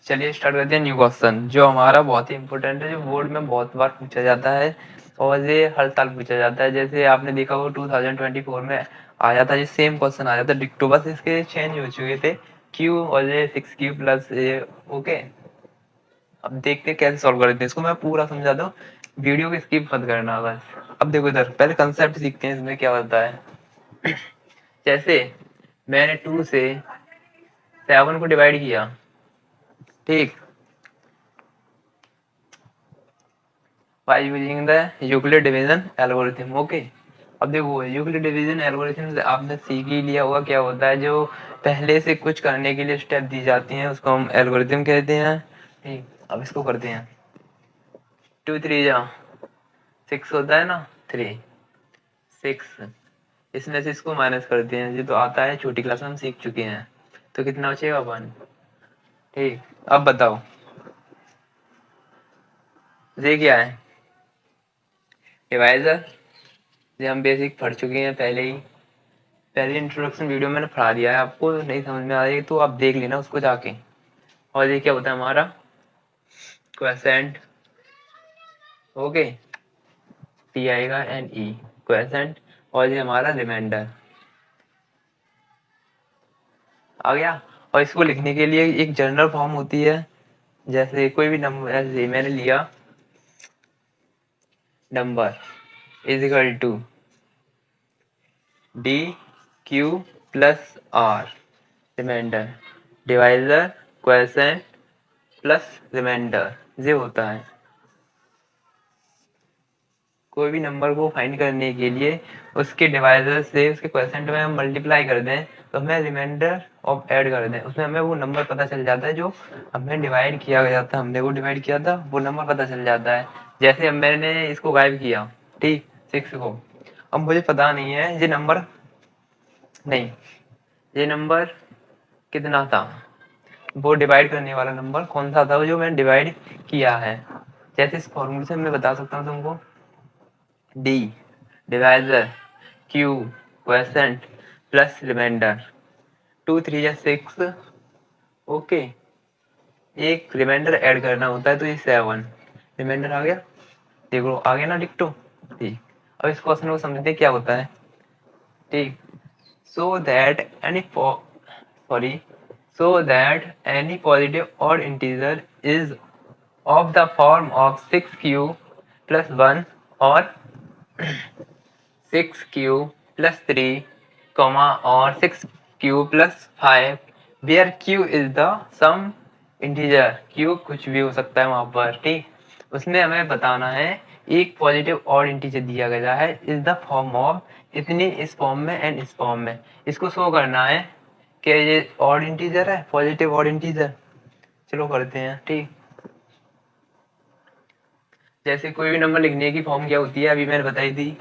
चलिए स्टार्ट करते हैं न्यू क्वेश्चन, जो हमारा बहुत ही इंपॉर्टेंट है, जो बोर्ड में बहुत बार पूछा जाता है और ये हर साल पूछा जाता है। जैसे आपने देखा वो 2024 में आया था, ये सेम क्वेश्चन आया था डिक्टो, बस इसके चेंज हो चुके थे क्यू और ये 6Q प्लस ये। ओके, अब देखते हैं कैसे सॉल्व करते हैं इसको। मैं पूरा समझा दूं, वीडियो को स्किप मत करना बस। अब देखो इधर पहले कंसेप्ट सीखते हैं, इसमें क्या होता है। जैसे मैंने 2 से 7 को डिवाइड किया, ठीक, by using the Euclid division algorithm। Okay, अब देखो यूक्लिड डिवीजन एल्गोरिथम आपने सीख ही लिया होगा क्या होता है। जो पहले से कुछ करने के लिए स्टेप दी जाती हैं उसको हम एल्गोरिथम कहते हैं, ठीक। अब इसको करते हैं, 2 3 जा 6 होता है ना, 3 6, इसमें से इसको माइनस करते हैं, ये तो आता है छोटी क्लास में हम सीख चुके हैं। तो कितना बचेगा 1, ठीक। अब बताओ ये क्या है, डिवाइजर। ये हम बेसिक पढ़ चुके हैं पहले ही, पहले इंट्रोडक्शन वीडियो मैंने पढ़ा दिया है आपको, नहीं समझ में आ रही तो आप देख लेना उसको जाके। और ये क्या होता है हमारा क्वेसेंट, ओके, टी आएगा एन ई क्वेसेंट, और ये हमारा रिमाइंडर आ गया। और इसको लिखने के लिए एक जनरल फॉर्म होती है, जैसे कोई भी नंबर, ऐसे मैंने लिया number is equal to D Q plus R remainder divisor quotient plus remainder, ये होता है। कोई भी नंबर को फाइंड करने के लिए उसके डिवाइजर से उसके क्वेश्चन में हम मल्टीप्लाई कर दें, तो हमें रिमाइंडर ऑफ ऐड कर दें, उसमें हमें वो नंबर पता चल जाता है जो हमें डिवाइड किया गया था, हमने वो डिवाइड किया था, वो नंबर पता चल जाता है। जैसे अब मैंने इसको गायब किया, ठीक, 6 को, अब मुझे पता नहीं है ये नंबर, नहीं, ये नंबर कितना था, वो डिवाइड करने वाला नंबर कौन सा था जो मैंने डिवाइड किया है। जैसे इस फॉर्मूले से मैं बता सकता हूँ तुमको, D divisor Q quotient plus remainder, 2 3 या 6, ओके, एक रिमाइंडर ऐड करना होता है तो ये 7 रिमाइंडर आ गया। देखो आ गया ना डिक्टो, ठीक। अब इस क्वेश्चन को समझते क्या होता है, ठीक। So that any sorry so that any positive odd integer is of the form of 6Q plus 1 or 6Q plus 3, or 6Q plus 5, where Q is the some integer. Q कुछ भी हो सकता है वहां पर, ठीक। उसमें हमें बताना है एक पॉजिटिव और इंटीजर दिया गया है इज द फॉर्म ऑफ, इतनी इस फॉर्म में एंड इस फॉर्म में, इसको शो करना है कि ये ऑड इंटीजर है, पॉजिटिव ऑड इंटीजर। चलो करते हैं, ठीक। जैसे कोई भी नंबर लिखने की फॉर्म क्या होती है अभी मैंने बताई थी,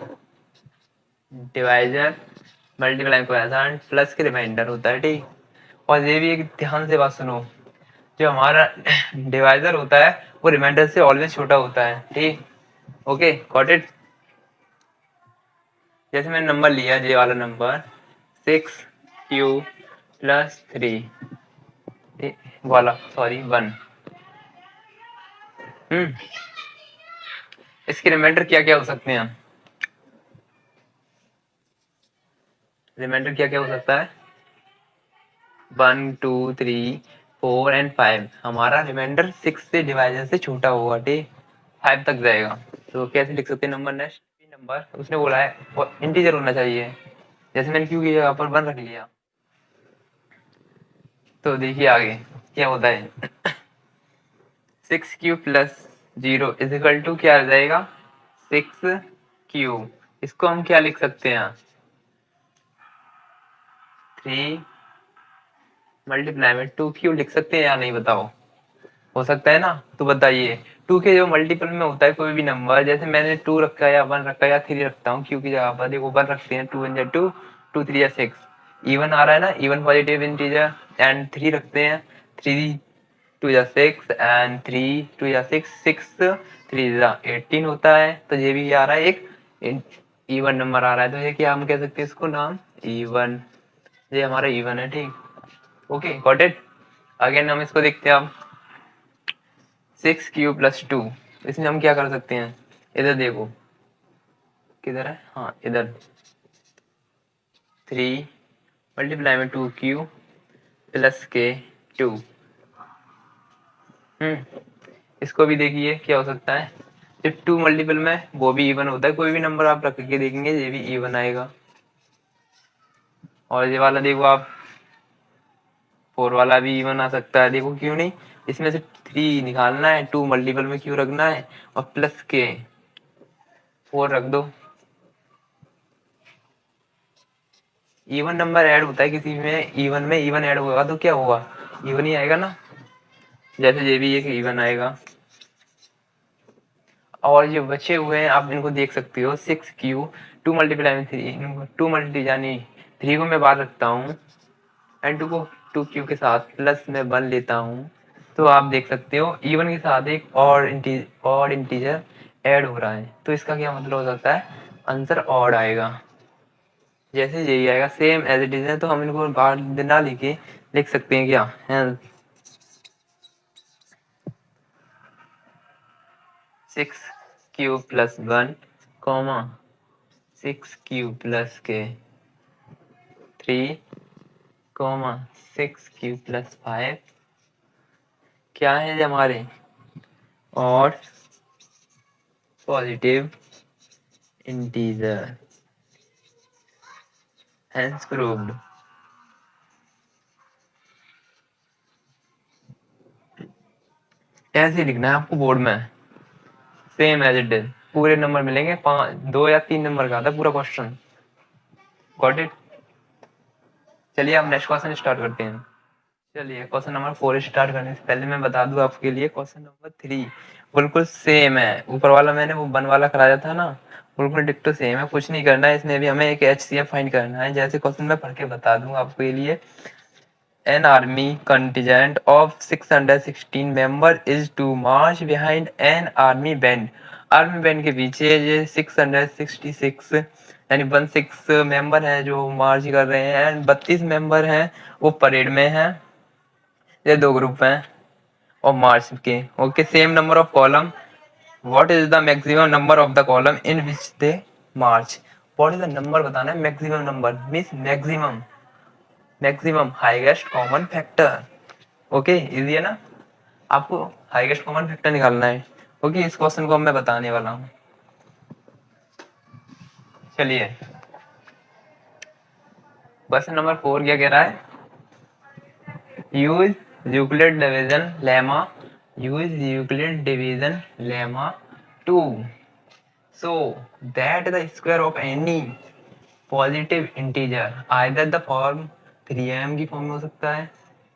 डिवाइजर मल्टीप्लाई क्वेश्चन प्लस के रिमाइंडर होता है, ठीक। और ये भी एक ध्यान से बात सुनो, जो हमारा डिवाइजर होता है वो रिमाइंडर से ऑलवेज छोटा होता है, ठीक। Okay got it. जैसे मैंने नंबर लिया ये वाला नंबर 6Q प्लस 3 वाला, सॉरी 1, इसके रिमाइंडर क्या क्या हो सकते हैं, रिमाइंडर क्या क्या हो सकता है, 1 2 3 4 एंड 5। हमारा रिमाइंडर 6 से डिवाइजर से छोटा होगा, ठीक, 5 तक जाएगा। तो कैसे लिख सकते हैं नंबर, नेक्स्ट नंबर उसने बोला है इंटीजर होना चाहिए, जैसे मैंने क्यू की जगह पर 1 रख लिया। तो देखिए आगे क्या होता है, 6Q plus 0 is equal to क्या आ जाएगा, 6Q। इसको हम क्या लिख सकते हैं, 3 मल्टीप्लाई में 2Q लिख सकते हैं या नहीं, बताओ, हो सकता है ना। तो बताइए 2 के जो मल्टीपल में होता है कोई भी नंबर, जैसे मैंने 2 रखा है या 1 रखा है या 3 रखता हूँ, क्यू की जगह पर देखो 1 रखते हैं, 2 1 जा 2, 2 3 या 6, इवन आ रहा है ना, इवन पॉजिटिव इंटीजर। एंड 3 रखते हैं, 3 2 या 6 एंड 3 2 या 6, 6 3 या 18 होता है। तो ये भी आ रहा है एक इवन नंबर आ रहा है, तो ये क्या हम कह सकते हैं इसको नाम इवन, ये हमारा इवन है, ठीक। Okay got it. अगेन हम इसको देखते हैं अब, 6 क्यू प्लस 2, इसमें हम क्या कर सकते हैं, इधर देखो किधर है, हाँ इधर 3 मल्टीप्लाई में 2 क्यू प्लस के 2। इसको भी देखिए क्या हो सकता है, जब 2 मल्टीपल में वो भी इवन होता है, कोई भी नंबर आप रख के देखेंगे ये भी इवन आएगा। और ये वाला देखो आप 4 वाला भी इवन आ सकता है, देखो क्यों नहीं, इसमें से 3 निकालना है, 2 मल्टीपल में क्यू रखना है और प्लस के 4 रख दो। इवन नंबर ऐड होता है किसी में, इवन में इवन ऐड होगा तो क्या होगा, इवन ही आएगा ना, जैसे ये भी एक इवन आएगा। और जो बचे हुए हैं आप इनको देख सकते हो, 6 क्यू 2 मल्टीप्लाई में 3, 2 मल्टी यानी 3 को मैं बाहर रखता हूँ एंड 2 को 2 क्यू के साथ प्लस में 1 लेता हूँ, तो आप देख सकते हो इवन के साथ एक और इंटीजर ऐड हो रहा है, तो इसका क्या मतलब हो सकता है, आंसर ऑड आएगा। जैसे यही आएगा सेम एज इट इज है, तो हम इनको बाहर ना लिखे लिख सकते हैं क्या है, 6 Q plus 1 comma 6 Q plus के 3 कॉमा 6 क्यू प्लस 5 क्या है हमारे, और पॉजिटिव इंटीजर, हेंस प्रूव्ड। ऐसे ही लिखना है आपको बोर्ड में, सेम एज इट इज, पूरे नंबर मिलेंगे, 5 2 या 3 नंबर का आता है पूरा क्वेश्चन। Got it. चलिए अब नेक्स्ट क्वेश्चन स्टार्ट करते हैं। चलिए क्वेश्चन नंबर 4 स्टार्ट करने से पहले मैं बता दूं आपके लिए, क्वेश्चन नंबर 3 बिल्कुल सेम है, ऊपर वाला मैंने वो 1 वाला कराया था ना, बिल्कुल डिक्टो सेम है, कुछ नहीं करना है, इसमें भी हमें एक HCF फाइंड करना है। जैसे क्वेश्चन मैं पढ़ के बता दूं आपके लिए, an army contingent of 616 member is to march behind an army band। Army band के पीछे ये 666 यानी 16 मेंबर हैं जो मार्च कर रहे हैं, एंड 32 मेंबर हैं वो परेड में हैं। ये 2 ग्रुप हैं और मार्च के, okay, same number of column, what is the maximum number of the column in which they March. What is the number बताना है, maximum number means maximum, maximum highest common factor. Okay easy है ना, आपको highest common factor निकालना है। Okay इस question को मैं बताने वाला हूँ। चलिए क्वेश्चन नंबर 4 क्या कह रहा है, use Euclid division lemma, use Euclid division lemma to so that the square of any positive integer either the form 3m की फॉर्म में हो सकता है,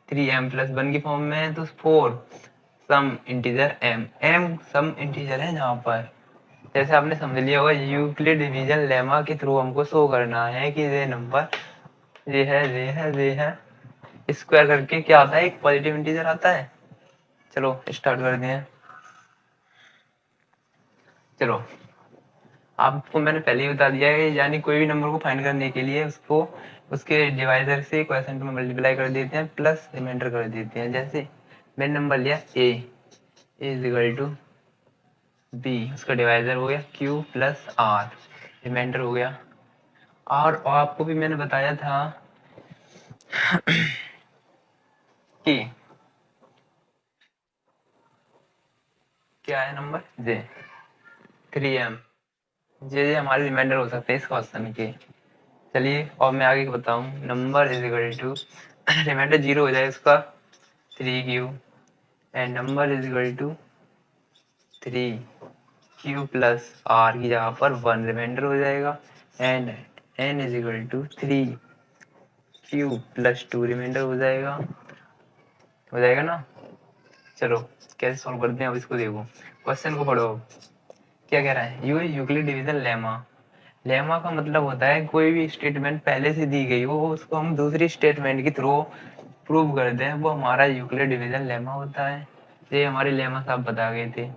3m प्लस 1 की फॉर्म में है, तो 4 some integer m some integer है यहाँ पर। जैसे आपने समझ लिया होगा, यूक्लिड डिवीजन लेमा के थ्रू हमको शो करना है कि ये नंबर ये है ये है ये है, स्क्वायर करके क्या आता है, एक पॉजिटिव इंटीजर आता है। चलो स्टार्ट करते हैं। चलो आपको मैंने पहले ही बता दिया है, यानी कोई भी नंबर को फाइंड करने के लिए उसको उसके डिवाइजर से क्वोशिएंट में मल्टीप्लाई कर देते हैं प्लस रिमाइंडर कर देते हैं। जैसे मैंने नंबर लिया a is equal to b, उसका डिवाइजर हो गया q प्लस r, रिमाइंडर हो गया। और आपको भी मैंने बताया था कि क्या है नंबर j 3m, ये हमारे रिमाइंडर हो सकते हैं इस क्वेश्चन के। चलिए और मैं आगे बताऊं, number is equal to remainder 0 हो जाए इसका 3q and number is equal to 3q plus r की जगह पर 1 रिमाइंडर हो जाएगा, and n is equal to 3q plus 2 remainder हो जाएगा ना। चलो कैसे सॉल्व करते हैं अब इसको, देखो क्वेश्चन को पढ़ो। क्या कह रहा है, you Euclid division lemma, lemma का मतलब होता है कोई भी स्टेटमेंट पहले से दी गई हो उसको हम दूसरी स्टेटमेंट के थ्रू प्रूव कर दें, वो हमारा यूक्लिड डिवीजन लेमा होता है। ये हमारे लेमा साहब बता गए थे।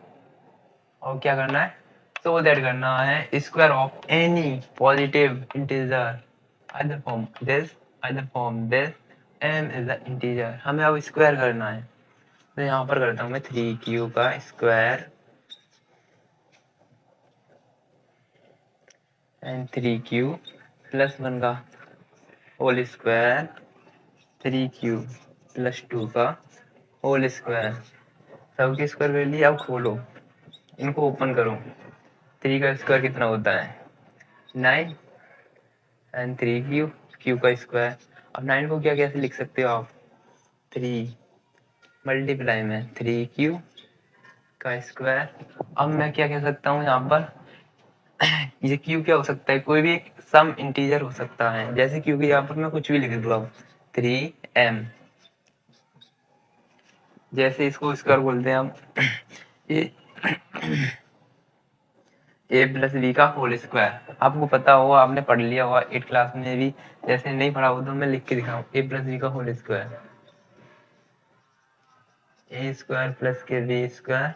और क्या करना है, सो दैट करना है square of any positive integer either form this m is the integer, हमें अब स्क्वायर करना है। तो यहाँ पर करता हूँ मैं 3q का स्क्वायर एंड 3q प्लस 1 का होल स्क्वायर 3q प्लस 2 का होल स्क्वायर सबके स्क्वायर ले लिया। अब खोलो, इनको ओपन करो। 3 का स्क्वायर कितना होता है 9 एंड 3q q का स्क्वायर। अब 9 को क्या कैसे लिख सकते हो आप 3 मल्टीप्लाई में 3q का स्क्वायर। अब मैं क्या कह सकता हूँ यहाँ पर ये q क्या हो सकता है, कोई भी एक सम इंटीजर हो सकता है। जैसे q की यहाँ पर मैं कुछ भी लिख दूँ अब 3m, जैसे इसको स्क्वायर बोलते हैं हम ये ए प्लस बी का होल स्क्वायर। आपको पता होगा, आपने पढ़ लिया होगा 8 क्लास में भी। जैसे नहीं पढ़ा हो तो मैं लिख के दिखाऊँ ए प्लस बी का होल स्क्वायर, ए स्क्वायर प्लस के बी स्क्वायर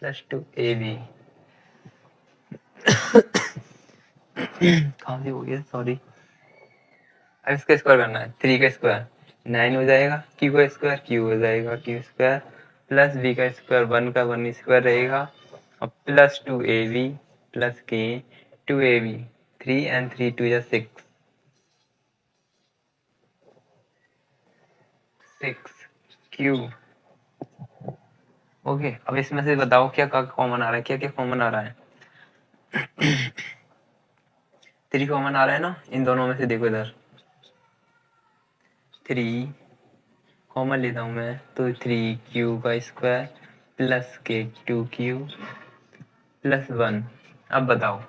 प्लस 2ab। कहाँ से हो गया, सॉरी। अब इसका स्क्वायर करना है 3 का स्क्वायर 9 हो जाएगा, q का स्क्वायर q हो जाएगा q स्क्वायर प्लस b का स्क्वायर 1 का 1 स्क्वायर रहेगा और प्लस 2ab प्लस के 2ab 3 एंड 3 2 या 6 6q। ओके, अब इसमें से बताओ क्या कॉमन आ रहा है, क्या क्या कॉमन आ रहा है 3 कॉमन आ रहा है ना इन दोनों में से। देखो इधर 3 कॉमन लेता हूँ मैं तो 3q का स्क्वायर प्लस के 2q प्लस 1। अब बताओ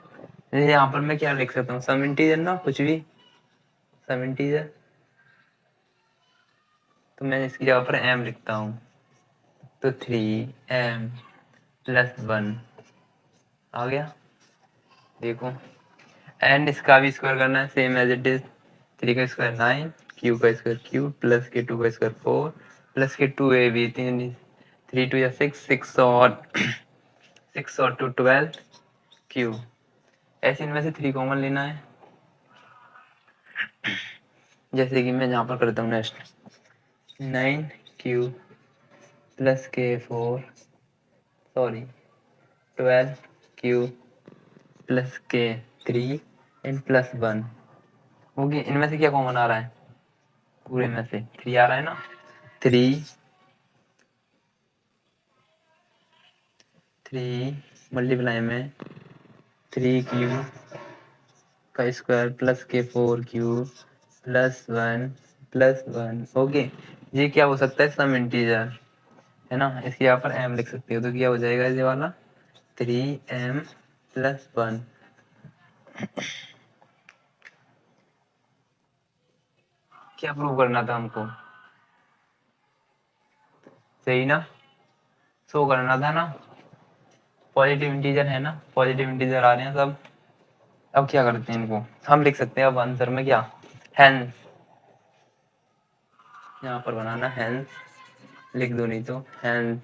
यहाँ पर मैं क्या लिख सकता हूँ, सम इंटीजर ना, कुछ भी सम इंटीजर। तो मैं इसकी जगह पर m लिखता हूँ तो 3m प्लस 1 आ गया। देखो एंड इसका भी स्क्वायर करना है सेम एज इट इज। 3 का स्क्वायर 9, q का स्क्वायर q प्लस के 2 का स्क्वायर 4 प्लस के 2ab 3 2 या 6 6 और 6 और 2 12 q। ऐसे इनमें से 3 कॉमन लेना है। जैसे कि मैं यहाँ पर करता हूँ नेक्स्ट 9q प्लस के 4 सॉरी 12q प्लस के 3 एंड प्लस 1। ओके, इनमें से क्या कॉमन आ रहा है, पूरे में से 3 आ रहा है ना। 3 मल्टीप्लाई में 3q का स्क्वायर प्लस के 4q प्लस 1 प्लस 1। ओके, ये क्या हो सकता है, सम इंटीजर है ना। इसके यहाँ पर m लिख सकते हो तो क्या हो जाएगा ये वाला 3m प्लस 1। क्या प्रूव करना था हमको, सही ना, शो करना था ना। पॉजिटिव इंटीजर है ना, पॉजिटिव इंटीजर आ रहे हैं सब। अब क्या करते हैं, इनको हम लिख सकते हैं अब आंसर में क्या, हेंस। यहाँ पर बनाना हेंस, लिख दो नहीं तो hence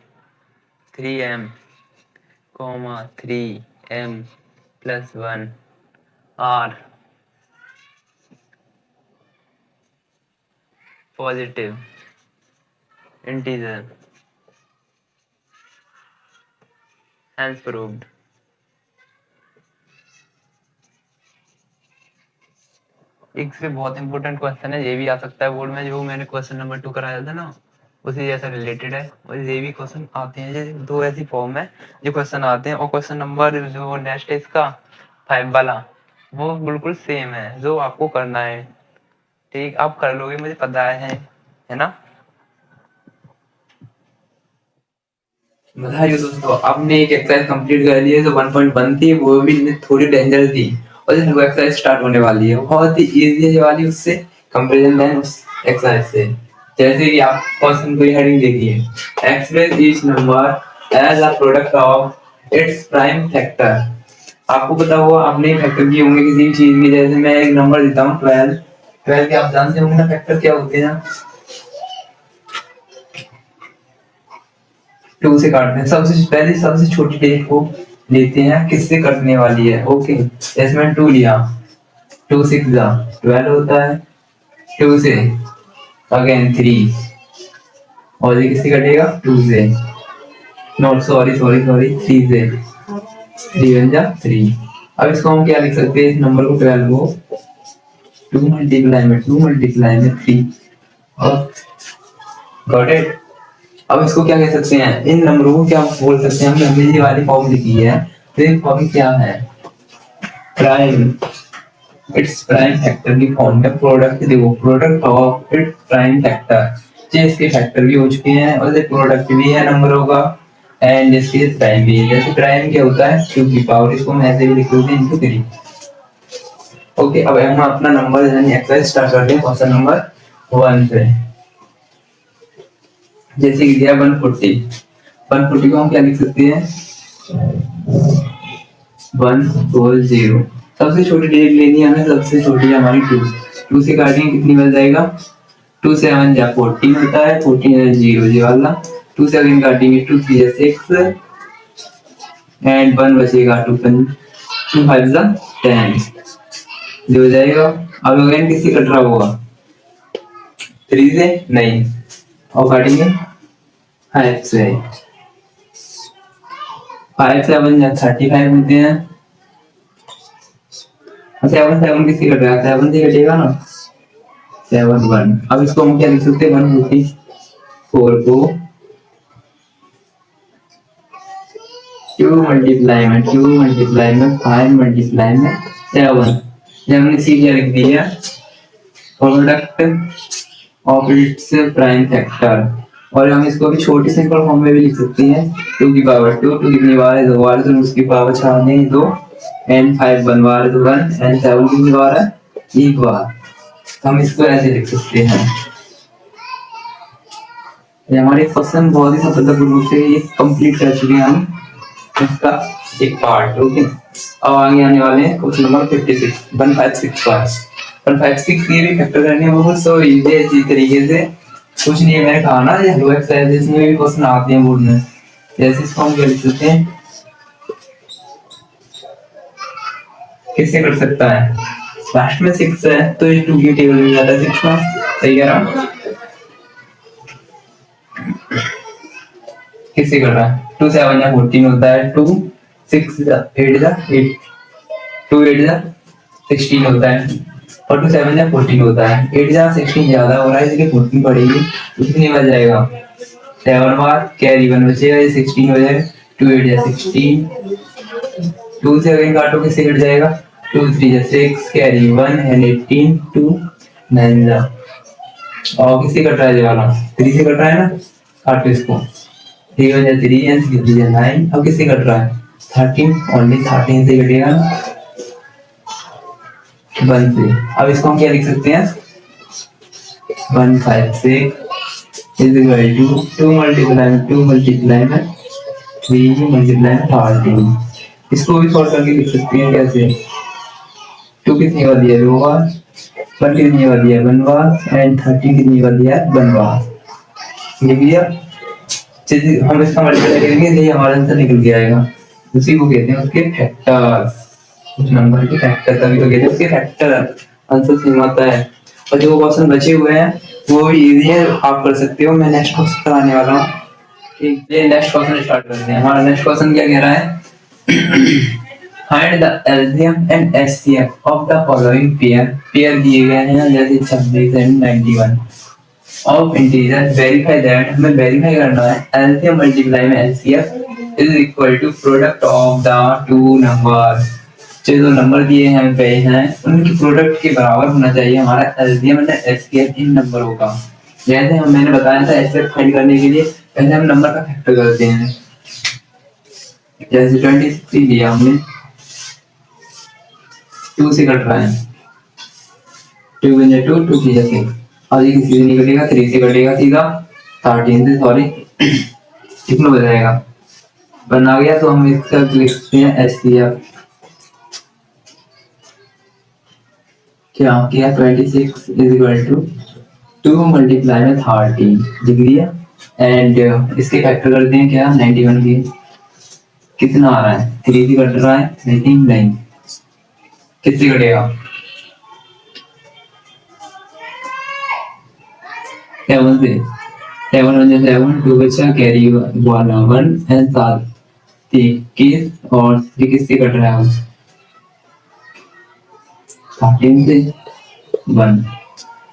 3m comma 3m plus 1 are positive integer, hence proved. एक से बहुत इंपॉर्टेंट क्वेश्चन है, ये भी आ सकता है बोर्ड में, जो मैंने क्वेश्चन नंबर 2 कराया था ना, उसी जैसा रिलेटेड है। और ये भी क्वेश्चन आते हैं, ये दो ऐसी फॉर्म है जो क्वेश्चन आते हैं। और क्वेश्चन नंबर जो नेक्स्ट है इसका 5 वाला, वो बिल्कुल सेम है जो आपको करना है। ठीक, आप कर लोगे मुझे पता है ना। बधाई हो दोस्तों, आपने एक एक्सरसाइज कंप्लीट कर ली है। जो 1.1 थी वो भी थोड़ी डेंजर थी, और जो एक्सरसाइज स्टार्ट होने वाली है बहुत ही इजी है वाली, उससे कंपैरिजन है उस एक्सरसाइज से। जैसे कि आप क्वेश्चन को हेडिंग देखिए, express each number as a product of its prime factor. आपको पता होगा, आपने फैक्टर किए होंगे किसी भी चीज की। जैसे मैं एक नंबर देता हूँ 12, 12 के आप जानते होंगे ना फैक्टर क्या होते हैं। 2 से काटते हैं, सबसे पहले सबसे छोटी डिजिट को लेते हैं किससे कटने वाली है। ओके, इसमें 2 लिया, 2 6 जा 12 होता है। 2 से अगेन 3 और ये किससे कटेगा, 2 से, नॉट सॉरी सॉरी सॉरी 3 से, 3 वन जा 3। अब इसको हम क्या लिख सकते हैं, इस नंबर को 12 को 2 मल्टीप्लाई में 3 और गॉट इट। अब इसको क्या कह सकते हैं, इन नंबरों को क्या बोल सकते हैं, हमने ये वाली फॉर्म लिखी है, तो ये फॉर्म क्या है, प्राइम, इट्स प्राइम फैक्टर की फॉर्म में प्रोडक्ट, देखो product of its prime factor, ये इसके फैक्टर भी हो चुके हैं और ये प्रोडक्ट भी है नंबरों का, एंड इसके प्राइम भी है। जैसे प्राइम क्या होता है, 2 की पावर, इसको हम ऐसे भी लिख देते हैं इनटू 3। ओके, अब हम अपना नंबर यानी एक्सरसाइज स्टार्ट करते हैं क्वेश्चन नंबर 1 से। जैसे कि दिया 140 को हम क्या लिख सकते हैं, 140। सबसे छोटी डिजिट लेनी है हमें, सबसे छोटी है हमारी 2 से काटेंगे कितनी बच जाएगा, 2 से 1 जा 14 होता है, 14 0 ये वाला, 2 से अगेन काटेंगे 2 3 6 एंड 1 बचेगा, 2 5 जा 10 ये हो जाएगा। अब अगेन किससे कट रहा होगा, 3 से नहीं, और काटेंगे 5 से, 5 से 1 जा 35 होते हैं, 7 किससे कट रहा है, 7 से कटेगा ना, 7 1। अब इसको हम क्या लिख सकते हैं, 154 को 2 मल्टीप्लाई में 5 मल्टीप्लाई में 7, जब हमने सी क्या लिख दिया, product of its prime factor, और हम इसको भी छोटी सिंपल फॉर्म में भी लिख सकते हैं, 2 की पावर 2, 2 कितनी बार है, 2 बार, तो उसकी पावर 4 नहीं 2, एंड 5 1 बार है तो 1, एंड 7 कितनी बार है, 1 बार। हम इसको ऐसे लिख सकते हैं। ये हमारे क्वेश्चन बहुत ही सफलतापूर्वक रूप से ये कंप्लीट कर चुके हैं हम इसका एक पार्ट। ओके, अब आगे आने वाले हैं क्वेश्चन नंबर 56, 1565। 1565 ये भी फैक्टर करने में बहुत सो इजी है, इसी तरीके से कुछ नहीं है, मैंने कहा ना ये हेलो एक्सरसाइज इसमें भी क्वेश्चन आते हैं बोर्ड में। जैसे इसको हम क्या लिख सकते हैं, किससे कर सकता है, लास्ट में 6 है तो ये 2 की टेबल में जाता है 6 में, सही कह रहा हूं, किससे कर रहा है, 2 से 7 या 14 होता है, 2 6 8 जा 8, 2 8 जा 16 होता है, और 2 7 जा 14 होता है, 8 जा 16 ज्यादा हो रहा है इसलिए 14 पड़ेगी, कितनी बच जाएगा, 7 बार कैरी 1 बचेगा, ये 16 हो जाएगा, 2 8 जा 16, 2 से अगेन काटो किससे कट जाएगा, 2 3 जा 6 कैरी 1 एंड 18 2 9 जा, और किससे कट रहा है ये वाला, 3 से कट रहा है ना, काटो इसको, 3 1 जा 3 एंड 3 जा 9, अब किससे कट रहा है, 13, ओनली 13 से कटेगा 1 से। अब इसको हम क्या लिख सकते हैं, 156 इज इक्वल टू 2 मल्टीप्लाई में 3 मल्टीप्लाई में 13। इसको भी सॉल्व करके लिख सकते हैं कैसे, 2 कितनी बार दिया है, 2 बार, 1 कितनी बार दिया है, 1 बार, एंड 13 कितनी बार दिया है, 1 बार। लिख दिया, हम इसका मल्टीप्लाई करेंगे तो ये हमारा आंसर निकल के आएगा, उसी को कहते हैं उसके फैक्टर्स, उस नंबर के फैक्टर, तभी तो कहते हैं उसके फैक्टर, आंसर सेम आता है। और जो क्वेश्चन बचे हुए हैं वो भी इजी है, आप कर सकते हो, मैं नेक्स्ट क्वेश्चन कराने वाला हूँ। ठीक, ये नेक्स्ट क्वेश्चन स्टार्ट करते हैं। हमारा नेक्स्ट क्वेश्चन क्या कह रहा है, find the LCM and HCF of the following pair दिए गए हैं, जैसे 26 and 91 of integer, verify that, हमें वेरीफाई करना है एलसीएम मल्टीप्लाई में HCF is equal to product of the two number, जो नंबर दिए हैं गए हैं उनकी प्रोडक्ट के बराबर होना चाहिए हमारा एलसीएम एंड एचसीएफ इन नंबरों का। जैसे हम मैंने बताया था एचसीएफ फाइंड करने के लिए पहले हम नंबर का फैक्टर करते हैं, जैसे 26 लिया हमने, 2 से कट रहा है, 2 1 2 2 3 6, और ये किसी से नहीं कटेगा, 3 से कटेगा सीधा, 13 से सॉरी कितना हो जाएगा, बना गया, तो हम इसका लिख सकते हैं एचसीएफ, क्या किया, 26 इज इक्वल टू 2 मल्टीप्लाई में 13 लिख दिया, एंड इसके फैक्टर करते हैं क्या, 91 के, कितना आ रहा है, 3 से कट रहा है, नहीं किससे कटेगा, 7 से, 7 1 7, 2 बचा, कैरी 1 एंड 7 21 और 3 किससे कट रहा है? 13 से 1।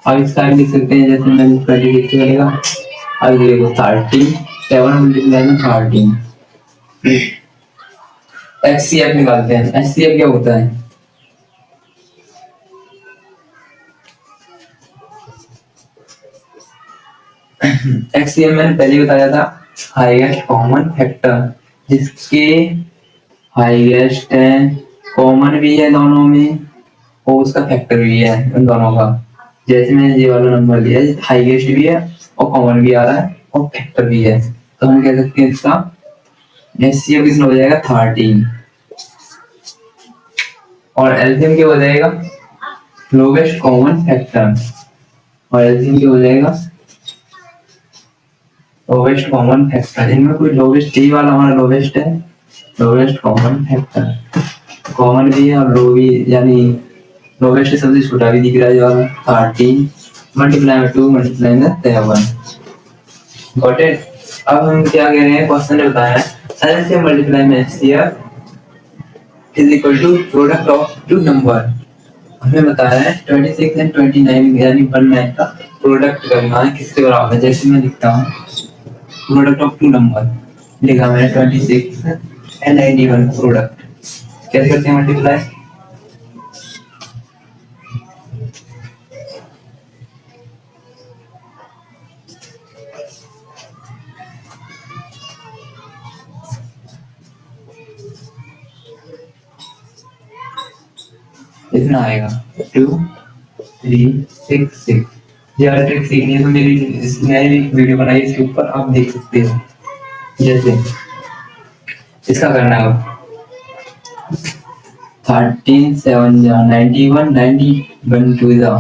अब इसका भी लिख सकते हैं, जैसे मैंने 26 करेगा। अब देखो 13 7 मल्टीप्लाई में 13। HCF निकालते हैं। HCF क्या होता है? HCF मैंने पहले ही बताया था, हाईएस्ट कॉमन फैक्टर, जिसके हाईएस्ट है, कॉमन भी है दोनों में और उसका फैक्टर भी है उन दोनों का। जैसे मैंने ये वाला नंबर लिया है, हाईएस्ट भी है और कॉमन भी आ रहा है और फैक्टर भी है, तो हम कह सकते हैं इसका HCF कितना हो जाएगा? 13। और एलसीएम क्या हो जाएगा? Lowest common factor. और एलसीएम क्या हो जाएगा? Lowest common factor. इनमें कोई लोवेस्ट, डी वाला हमारा लोवेस्ट है, लोवेस्ट कॉमन फैक्टर। कॉमन भी है और लो भी, यानी लोवेस्ट सबसे छोटा भी दिख रहा है जो वाला 13 मल्टीप्लाई में 2 मल्टीप्लाई में 7। Got it? अब हम क्या कह रहे हैं, क्वेश्चन ने बताया है एलसीएम मल्टीप्लाई में HCF is equal to product of two number. हमें बताया है 26 एंड 29 यानी 19 का प्रोडक्ट करना है, किसके बराबर है? जैसे मैं लिखता हूँ प्रोडक्ट ऑफ टू नंबर, लिखा मैंने 26 एंड 91 प्रोडक्ट। कैसे करते हैं मल्टीप्लाई? इतना आएगा 2 3 6 6। ज्यादा ट्रिक सीखनी है तो मेरी नई वीडियो बनाई इसके ऊपर, आप देख सकते हो। जैसे इसका करना है अब 13 7 जा 91 91 2 जा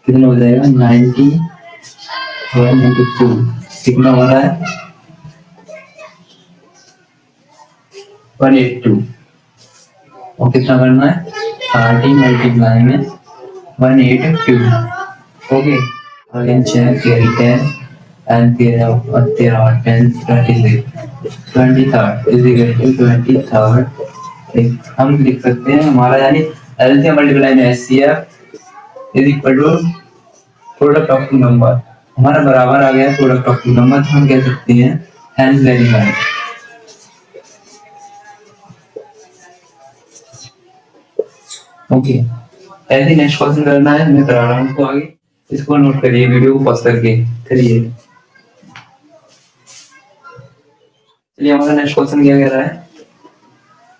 कितना हो जाएगा? 91 into 2 कितना हो रहा है? 182। और कितना करना है? 30 मल्टीप्लाई में 182। Okay, again check carry 10 and 13 और 10 26 23rd is equal to 23rd। हम लिख सकते हैं हमारा, यानी एलसीएम मल्टीप्लाई में HCF is equal to product of two number. हमारा बराबर आ गया प्रोडक्ट ऑफ टू नंबर, तो हम कह सकते हैं हेंस वेरीफाइड। ओके, ऐसे नेक्स्ट क्वेश्चन करना है, मैं करा रहा हूँ इसको आगे, इसको नोट करिए, वीडियो को पॉज करके करिए। चलिए हमारा नेक्स्ट क्वेश्चन क्या कह रहा है?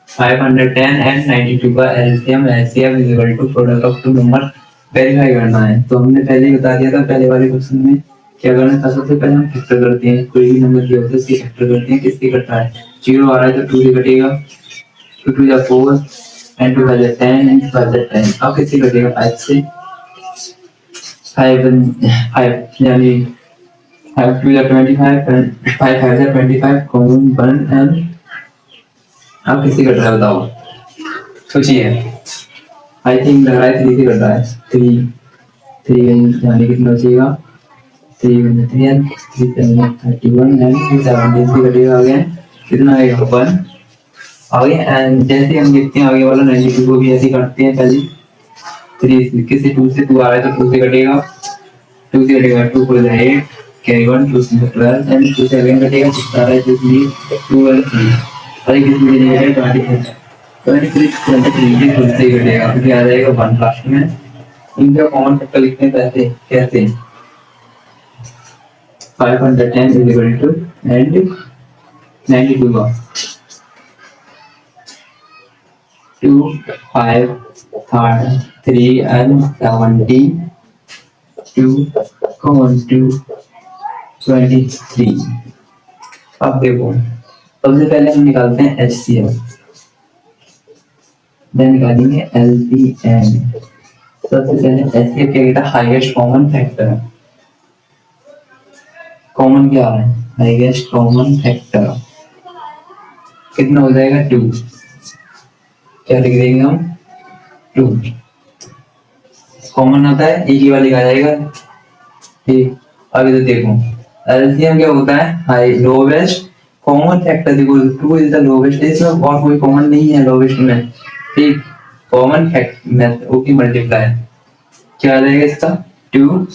510 एंड 92 का LCM HCF is equal to product of two number verify करना है। तो हमने पहले ही बता दिया था पहले वाले क्वेश्चन में क्या करना था। सबसे पहले हम फैक्टर करते हैं, कोई भी नंबर दिया होता है इसकी फैक्टर करते हैं। किससे कट रहा है? 0 आ रहा है तो 2 से कटेगा, 2 2 जा 4 एंड 2 5 10 एंड 5 10। अब किससे कटेगा? 5 से। 5 यानी 5 2 जा 25 एंड 5 5 जा 25 कॉमन 1 एंड अब किससे कट रहा है बताओ? सोचिए। आई थिंक लग रहा है 3 से कट रहा है। 3 3 यानी कितना बचेगा? 3 1 3 एंड 3 7 31 एंड 17 से कटेगा। आगे कितना आएगा? 1 आगे। एंड जैसे हम देखते हैं आगे वाला 92 को भी ऐसे काटते हैं। पहले 3 किसी 2 से 2 आ रहा है तो 2 से कटेगा, 2 से कटेगा 2 4 8 कैरी 1 2 से 12 एंड 2 से अगेन कटेगा 6 आ रहा है तो इसलिए 2 1 3 अरे कितनी बचेगी? 23 23 23 खुद से ही कटेगा, फिर आ जाएगा 1 लास्ट में। इनका कॉमन फैक्टर लिखते हैं कैसे? कैसे 510 is equal to and 92 का 2 5 3 and 70 2 common 2 23। अब देखो सबसे पहले हम निकालते हैं HCF, देन निकालेंगे LCM। सबसे पहले HCF क्या कहता है? Highest common factor. कॉमन क्या है? हाईएस्ट कॉमन फैक्टर कितना हो जाएगा? 2। क्या लिख देंगे हम? 2 कॉमन होता है, एक ही वाले का आ जाएगा। ठीक, आगे तो देखो एलसीएम क्या होता है, हाई लोवेस्ट कॉमन फैक्टर, देखो 2 इज द लोवेस्ट, इसमें और कोई कॉमन नहीं है लोवेस्ट में, ठीक, कॉमन फैक्टर ओके मल्टीप्लाई, क्या आ जाएगा इसका 2,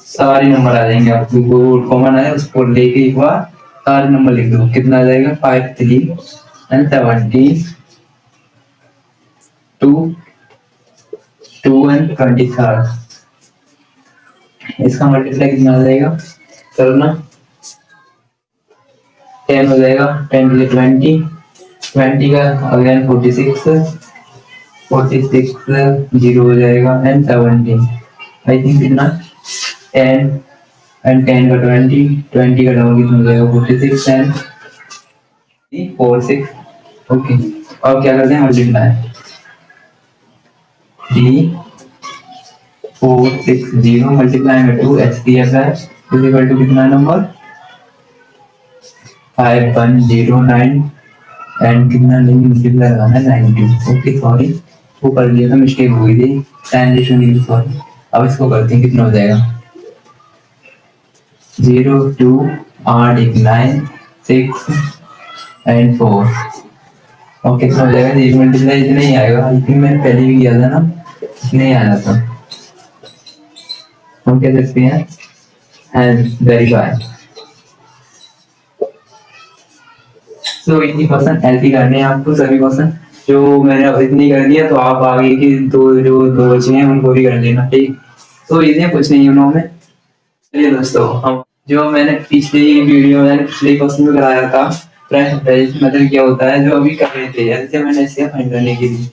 सारे नंबर आ जाएंगे आपको, वो कॉमन है उसको लेके एक बार सारे नंबर लिख दो, कितना आ जाएगा 5 3 एंड 17 2 2 एंड 23, इसका मल्टीप्लाई कितना आ जाएगा, करो ना, 10 हो जाएगा, 10 से 20 20 का अगेन 46 46 जीरो हो जाएगा एंड 17, आई थिंक कितना 10 एंड 10 का 20 20 का डबल कितना हो जाएगा 46 एंड 46, ओके। और क्या करते हैं मल्टीप्लाई 3460 मल्टीप्लाई में 2 HCF है इज इक्वल टू कितना नंबर 5109 एंड कितना नहीं मल्टीप्लाई लगाना है 92, ओके सॉरी वो कर लिया था, मिस्टेक हो गई थी, ट्रांजिशन नहीं, सॉरी। अब इसको करते हैं, कितना हो जाएगा 0 2 8 1 9 6 एंड 4, और कितना हो जाएगा, एक मल्टीप्लाई इतना ही आएगा, आई थिंक मैंने पहले भी किया था ना, इतना ही आया था। हम कह सकते हैं एंड वेरीफाई, सो इतनी क्वेश्चन ऐसे करने हैं आपको, सभी क्वेश्चन जो मैंने इतनी कर दिया, तो आप आगे की दो बचे हैं उनको भी कर लेना, ठीक। तो इतने कुछ नहीं उन्होंने, चलिए दोस्तों, हम जो मैंने पिछली वीडियो में पिछले क्वेश्चन में कराया था मतलब क्या होता है, जो अभी कर रहे थे, जैसे मैंने ऐसे फाइंड करने के लिए,